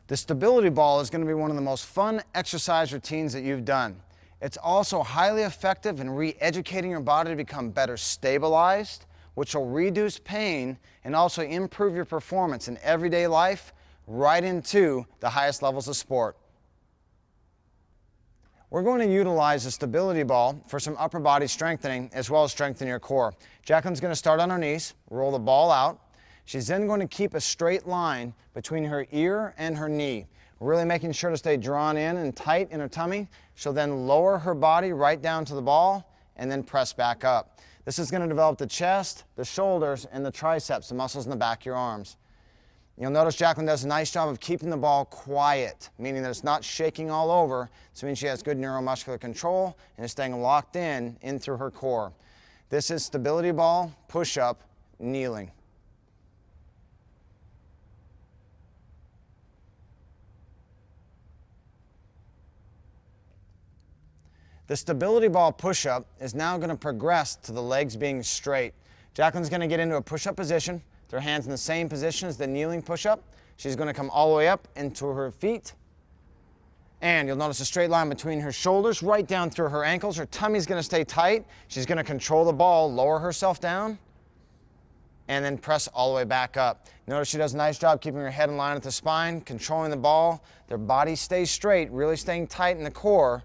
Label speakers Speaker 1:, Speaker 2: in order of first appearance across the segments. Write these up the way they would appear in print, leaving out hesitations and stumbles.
Speaker 1: The stability ball is going to be one of the most fun exercise routines that you've done. It's also highly effective in re-educating your body to become better stabilized, which will reduce pain and also improve your performance in everyday life right into the highest levels of sport. We're going to utilize the stability ball for some upper body strengthening as well as strengthening your core. Jacqueline's going to start on her knees, roll the ball out. She's then going to keep a straight line between her ear and her knee, really making sure to stay drawn in and tight in her tummy. She'll then lower her body right down to the ball and then press back up. This is going to develop the chest, the shoulders, and the triceps, the muscles in the back of your arms. You'll notice Jacqueline does a nice job of keeping the ball quiet, meaning that it's not shaking all over. So it means she has good neuromuscular control and is staying locked in through her core. This is stability ball, push-up, kneeling. The stability ball push-up is now going to progress to the legs being straight. Jacqueline's going to get into a push-up position, with her hands in the same position as the kneeling push-up. She's going to come all the way up into her feet. And you'll notice a straight line between her shoulders, right down through her ankles. Her tummy's going to stay tight. She's going to control the ball, lower herself down, and then press all the way back up. Notice she does a nice job keeping her head in line with the spine, controlling the ball. Their body stays straight, really staying tight in the core.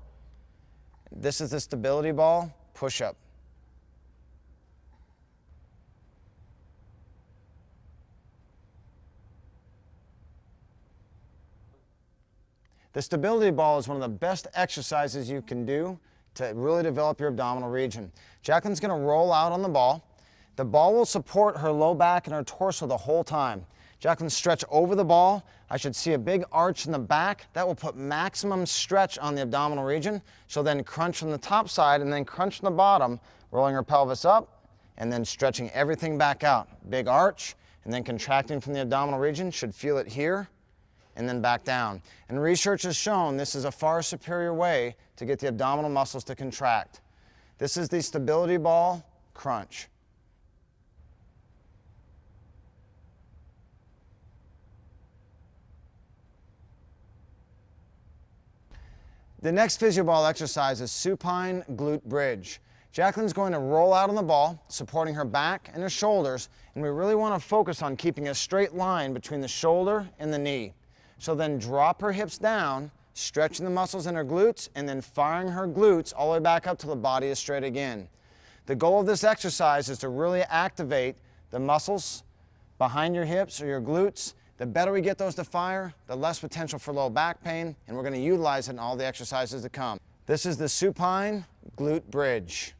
Speaker 1: This is the stability ball push-up. The stability ball is one of the best exercises you can do to really develop your abdominal region. Jacqueline's going to roll out on the ball. The ball will support her low back and her torso the whole time. Jacqueline, stretch over the ball. I should see a big arch in the back. That will put maximum stretch on the abdominal region. She'll then crunch from the top side and then crunch from the bottom, rolling her pelvis up and then stretching everything back out. Big arch and then contracting from the abdominal region. Should feel it here and then back down. And research has shown this is a far superior way to get the abdominal muscles to contract. This is the stability ball crunch. The next physio ball exercise is supine glute bridge. Jacqueline's going to roll out on the ball, supporting her back and her shoulders, and we really want to focus on keeping a straight line between the shoulder and the knee. She'll then drop her hips down, stretching the muscles in her glutes, and then firing her glutes all the way back up till the body is straight again. The goal of this exercise is to really activate the muscles behind your hips or your glutes. The better we get those to fire, the less potential for low back pain, and we're going to utilize it in all the exercises to come. This is the supine glute bridge.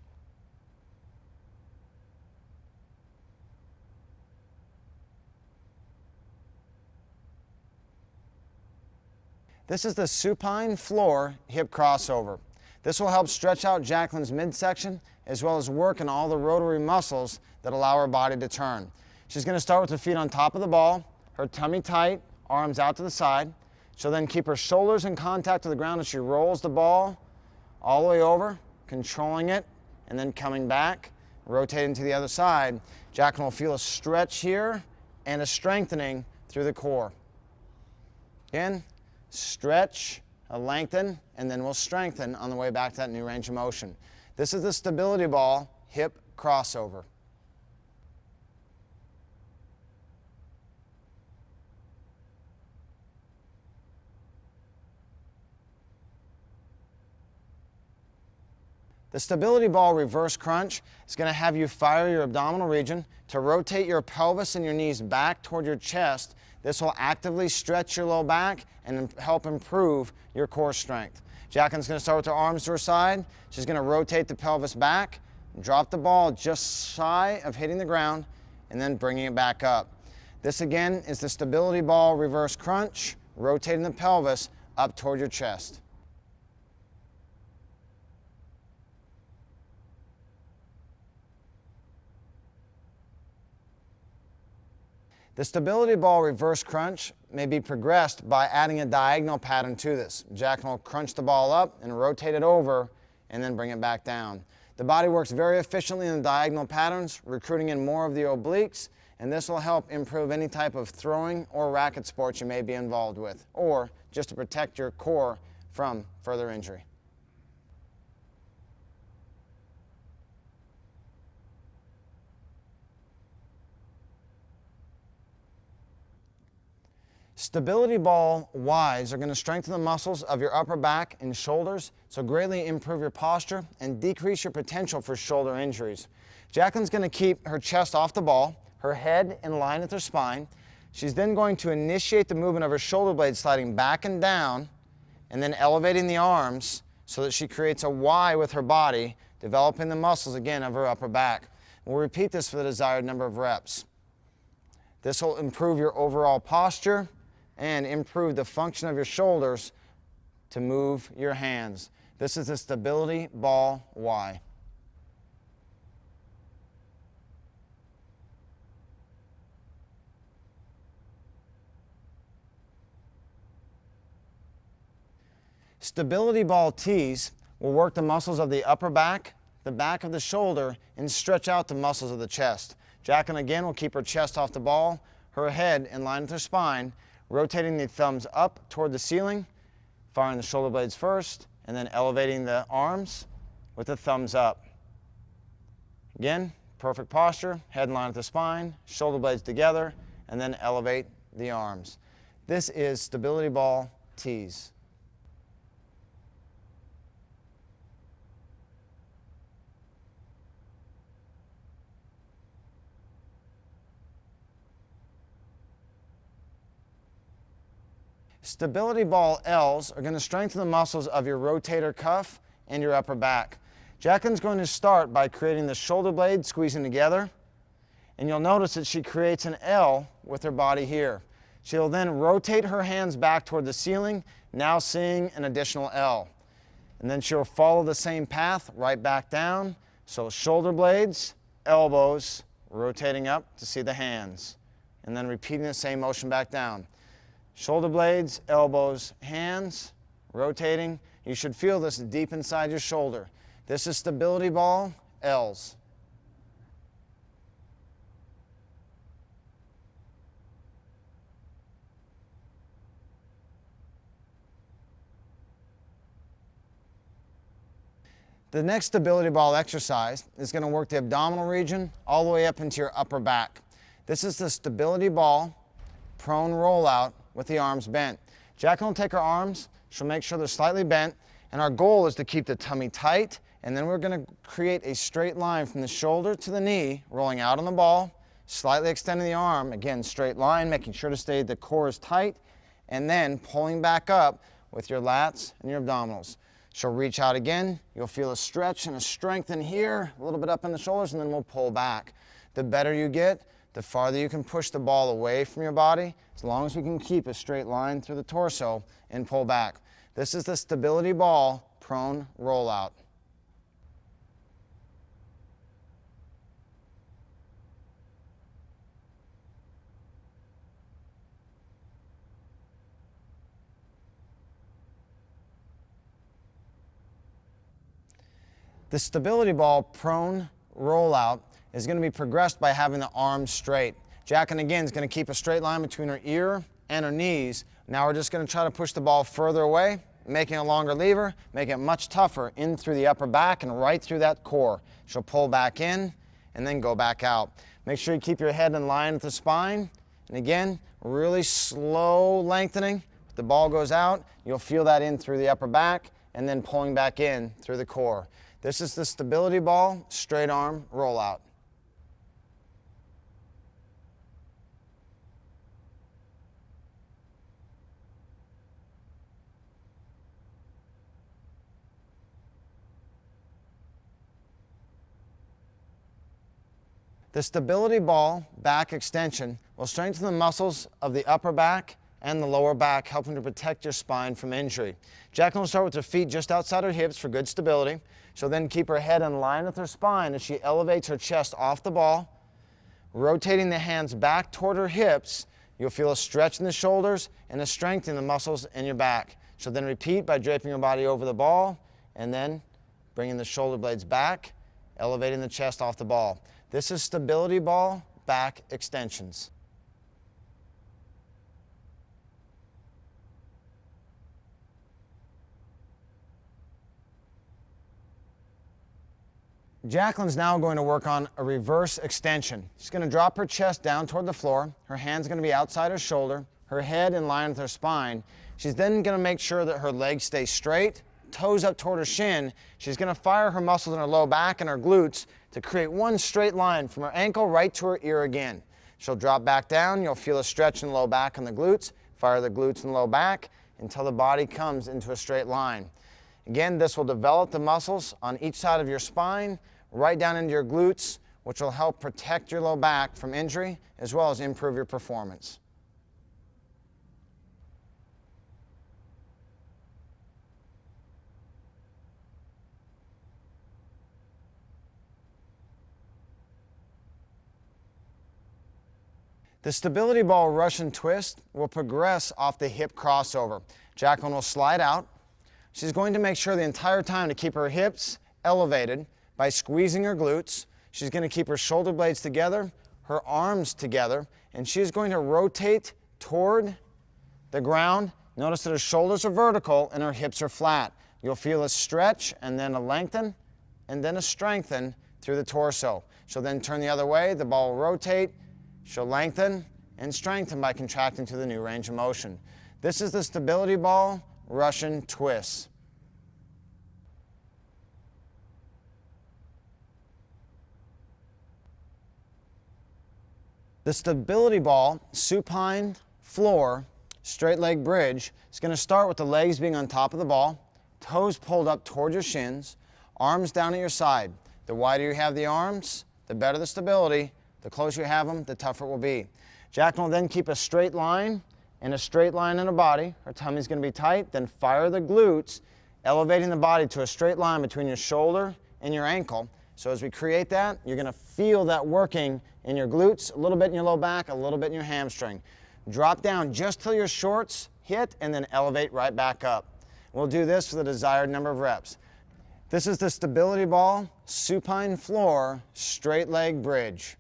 Speaker 1: This is the supine floor hip crossover. This will help stretch out Jacqueline's midsection as well as work in all the rotary muscles that allow her body to turn. She's going to start with her feet on top of the ball, her tummy tight, arms out to the side. She'll then keep her shoulders in contact with the ground as she rolls the ball all the way over, controlling it, and then coming back, rotating to the other side. Jacqueline will feel a stretch here and a strengthening through the core. Again, stretch, a lengthen, and then we'll strengthen on the way back to that new range of motion. This is the stability ball hip crossover. The stability ball reverse crunch is going to have you fire your abdominal region to rotate your pelvis and your knees back toward your chest. This will actively stretch your low back and help improve your core strength. Jacqueline's going to start with her arms to her side. She's going to rotate the pelvis back, drop the ball just shy of hitting the ground, and then bringing it back up. This again is the stability ball reverse crunch, rotating the pelvis up toward your chest. The stability ball reverse crunch may be progressed by adding a diagonal pattern to this. Jacqueline will crunch the ball up and rotate it over and then bring it back down. The body works very efficiently in the diagonal patterns, recruiting in more of the obliques and this will help improve any type of throwing or racket sports you may be involved with, or just to protect your core from further injury. Stability ball Ys are going to strengthen the muscles of your upper back and shoulders, so greatly improve your posture and decrease your potential for shoulder injuries. Jacqueline's going to keep her chest off the ball, her head in line with her spine. She's then going to initiate the movement of her shoulder blades sliding back and down, and then elevating the arms so that she creates a Y with her body, developing the muscles again of her upper back. We'll repeat this for the desired number of reps. This will improve your overall posture and improve the function of your shoulders to move your hands. This is the stability ball Y. Stability ball Ts will work the muscles of the upper back, the back of the shoulder, and stretch out the muscles of the chest. Jacqueline again will keep her chest off the ball, her head in line with her spine, rotating the thumbs up toward the ceiling, firing the shoulder blades first, and then elevating the arms with the thumbs up. Again, perfect posture, head in line with the spine, shoulder blades together, and then elevate the arms. This is stability ball Ts. Stability ball Ls are going to strengthen the muscles of your rotator cuff and your upper back. Jacqueline's going to start by creating the shoulder blade squeezing together, and you'll notice that she creates an L with her body here. She'll then rotate her hands back toward the ceiling, now seeing an additional L. And then she'll follow the same path right back down. So shoulder blades, elbows, rotating up to see the hands, and then repeating the same motion back down. Shoulder blades, elbows, hands, rotating. You should feel this deep inside your shoulder. This is stability ball Ls. The next stability ball exercise is going to work the abdominal region all the way up into your upper back. This is the stability ball prone rollout with the arms bent. Jacqueline will take her arms, she'll make sure they're slightly bent, and our goal is to keep the tummy tight, and then we're going to create a straight line from the shoulder to the knee, rolling out on the ball, slightly extending the arm, again straight line, making sure to stay the core is tight, and then pulling back up with your lats and your abdominals. She'll reach out again, you'll feel a stretch and a strengthen here, a little bit up in the shoulders, and then we'll pull back. The better you get, the farther you can push the ball away from your body, as long as we can keep a straight line through the torso and pull back. This is the stability ball prone rollout. The stability ball prone rollout is going to be progressed by having the arms straight. Jacqueline again is going to keep a straight line between her ear and her knees. Now we're just going to try to push the ball further away, making a longer lever, making it much tougher in through the upper back and right through that core. She'll pull back in and then go back out. Make sure you keep your head in line with the spine. And again, really slow lengthening. If the ball goes out, you'll feel that in through the upper back and then pulling back in through the core. This is the stability ball straight arm rollout. The stability ball back extension will strengthen the muscles of the upper back and the lower back, helping to protect your spine from injury. Jacqueline will start with her feet just outside her hips for good stability. She'll then keep her head in line with her spine as she elevates her chest off the ball. Rotating the hands back toward her hips, you'll feel a stretch in the shoulders and a strength in the muscles in your back. She'll then repeat by draping her body over the ball and then bringing the shoulder blades back, elevating the chest off the ball. This is stability ball back extensions. Jacqueline's now going to work on a reverse extension. She's going to drop her chest down toward the floor. Her hand's going to be outside her shoulder, her head in line with her spine. She's then going to make sure that her legs stay straight, toes up toward her shin. She's going to fire her muscles in her low back and her glutes to create one straight line from her ankle right to her ear again. She'll drop back down. You'll feel a stretch in the low back and the glutes. Fire the glutes and low back until the body comes into a straight line. Again, this will develop the muscles on each side of your spine, right down into your glutes, which will help protect your low back from injury as well as improve your performance. The stability ball Russian twist will progress off the hip crossover. Jacqueline will slide out. She's going to make sure the entire time to keep her hips elevated by squeezing her glutes. She's going to keep her shoulder blades together, her arms together, and she's going to rotate toward the ground. Notice that her shoulders are vertical and her hips are flat. You'll feel a stretch and then a lengthen and then a strengthen through the torso. She'll then turn the other way. The ball will rotate. She'll lengthen and strengthen by contracting to the new range of motion. This is the stability ball Russian twist. The stability ball supine floor straight leg bridge is going to start with the legs being on top of the ball, toes pulled up toward your shins, arms down at your side. The wider you have the arms, the better the stability. The closer you have them, the tougher it will be. Jacqueline will then keep a straight line and a straight line in her body. Her tummy's going to be tight. Then fire the glutes, elevating the body to a straight line between your shoulder and your ankle. So as we create that, you're going to feel that working in your glutes, a little bit in your low back, a little bit in your hamstring. Drop down just till your shorts hit and then elevate right back up. We'll do this for the desired number of reps. This is the stability ball supine floor straight leg bridge.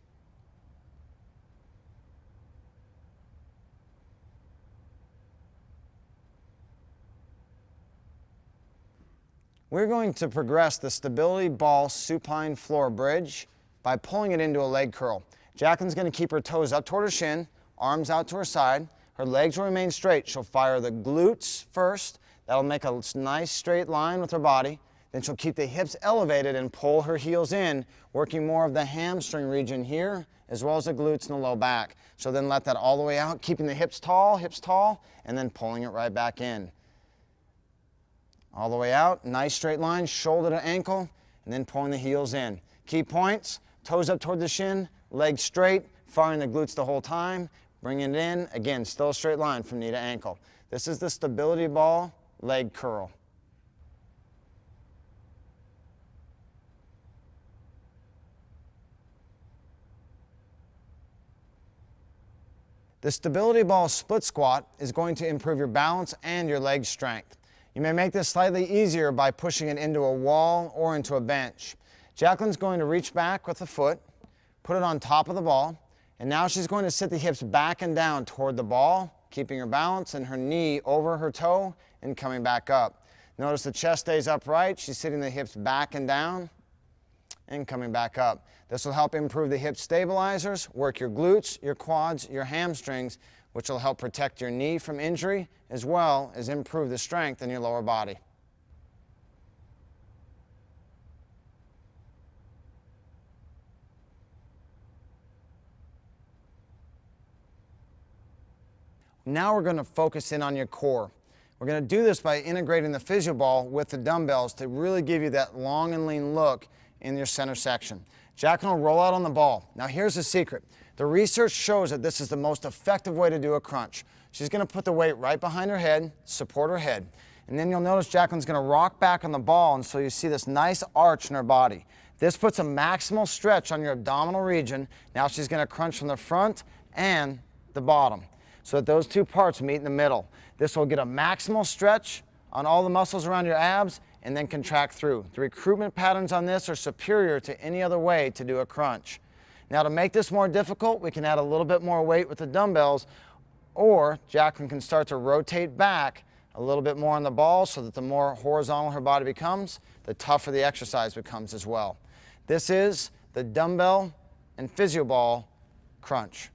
Speaker 1: We're going to progress the stability ball supine floor bridge by pulling it into a leg curl. Jacqueline's going to keep her toes up toward her shin, arms out to her side. Her legs will remain straight. She'll fire the glutes first. That'll make a nice straight line with her body. Then she'll keep the hips elevated and pull her heels in, working more of the hamstring region here, as well as the glutes and the low back. She'll then let that all the way out, keeping the hips tall, and then pulling it right back in. All the way out, nice straight line, shoulder to ankle, and then pulling the heels in. Key points, toes up toward the shin, legs straight, firing the glutes the whole time, bringing it in, again, still a straight line from knee to ankle. This is the stability ball leg curl. The stability ball split squat is going to improve your balance and your leg strength. You may make this slightly easier by pushing it into a wall or into a bench. Jacqueline's going to reach back with the foot, put it on top of the ball, and now she's going to sit the hips back and down toward the ball, keeping her balance and her knee over her toe and coming back up. Notice the chest stays upright. She's sitting the hips back and down and coming back up. This will help improve the hip stabilizers, work your glutes, your quads, your hamstrings, which will help protect your knee from injury, as well as improve the strength in your lower body. Now we're going to focus in on your core. We're going to do this by integrating the physio ball with the dumbbells to really give you that long and lean look in your center section. Jacqueline will roll out on the ball. Now here's the secret. The research shows that this is the most effective way to do a crunch. She's going to put the weight right behind her head, support her head. And then you'll notice Jacqueline's going to rock back on the ball, and so you see this nice arch in her body. This puts a maximal stretch on your abdominal region. Now she's going to crunch from the front and the bottom so that those two parts meet in the middle. This will get a maximal stretch on all the muscles around your abs and then contract through. The recruitment patterns on this are superior to any other way to do a crunch. Now to make this more difficult, we can add a little bit more weight with the dumbbells, or Jacqueline can start to rotate back a little bit more on the ball so that the more horizontal her body becomes, the tougher the exercise becomes as well. This is the dumbbell and physio ball crunch.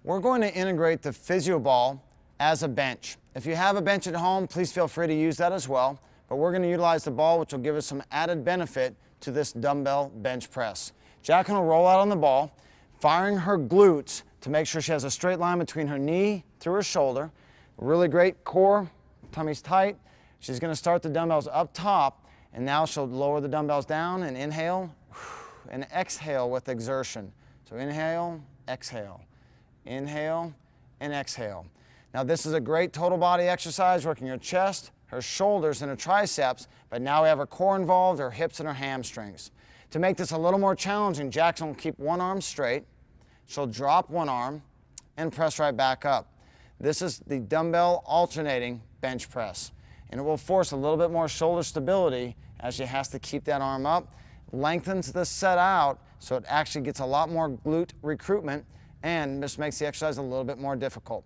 Speaker 1: We're going to integrate the physio ball as a bench. If you have a bench at home, please feel free to use that as well. But we're going to utilize the ball, which will give us some added benefit to this dumbbell bench press. Jacqueline will roll out on the ball, firing her glutes to make sure she has a straight line between her knee through her shoulder. Really great core, tummy's tight. She's going to start the dumbbells up top, and now she'll lower the dumbbells down and inhale and exhale with exertion. So inhale, exhale, inhale, and exhale. Now this is a great total body exercise, working her chest, her shoulders, and her triceps, but now we have her core involved, her hips and her hamstrings. To make this a little more challenging, Jackson will keep one arm straight, she'll drop one arm, and press right back up. This is the dumbbell alternating bench press, and it will force a little bit more shoulder stability as she has to keep that arm up, lengthens the set out so it actually gets a lot more glute recruitment, and just makes the exercise a little bit more difficult.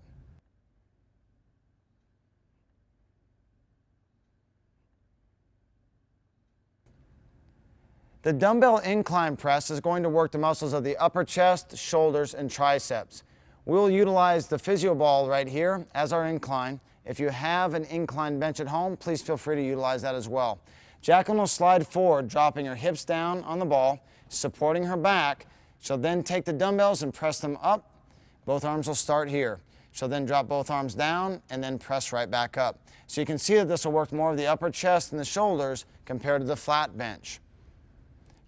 Speaker 1: The dumbbell incline press is going to work the muscles of the upper chest, shoulders, and triceps. We'll utilize the physio ball right here as our incline. If you have an incline bench at home, please feel free to utilize that as well. Jacqueline will slide forward, dropping her hips down on the ball, supporting her back. She'll then take the dumbbells and press them up. Both arms will start here. She'll then drop both arms down and then press right back up. So you can see that this will work more of the upper chest and the shoulders compared to the flat bench.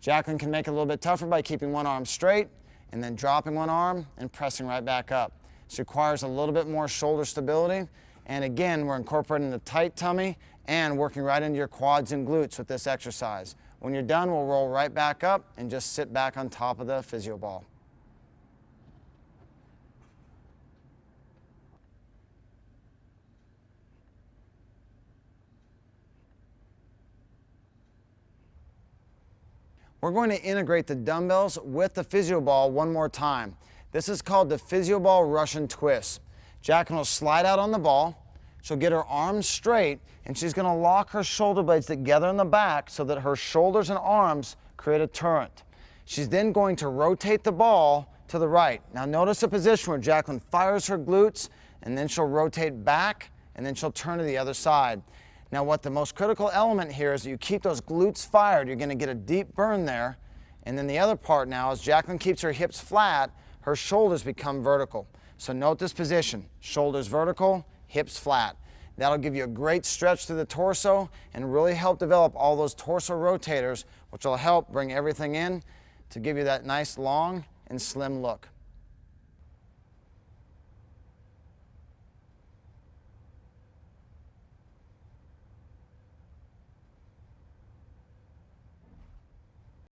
Speaker 1: Jacqueline can make it a little bit tougher by keeping one arm straight and then dropping one arm and pressing right back up. This requires a little bit more shoulder stability, and again, we're incorporating the tight tummy and working right into your quads and glutes with this exercise. When you're done, we'll roll right back up and just sit back on top of the physio ball. We're going to integrate the dumbbells with the physio ball one more time. This is called the physio ball Russian twist. Jacqueline will slide out on the ball. She'll get her arms straight, and she's going to lock her shoulder blades together in the back so that her shoulders and arms create a turret. She's then going to rotate the ball to the right. Now notice the position where Jacqueline fires her glutes, and then she'll rotate back, and then she'll turn to the other side. Now what the most critical element here is that you keep those glutes fired. You're going to get a deep burn there. And then the other part now is Jacqueline keeps her hips flat, her shoulders become vertical. So note this position, shoulders vertical, hips flat. That'll give you a great stretch through the torso and really help develop all those torso rotators, which will help bring everything in to give you that nice long and slim look.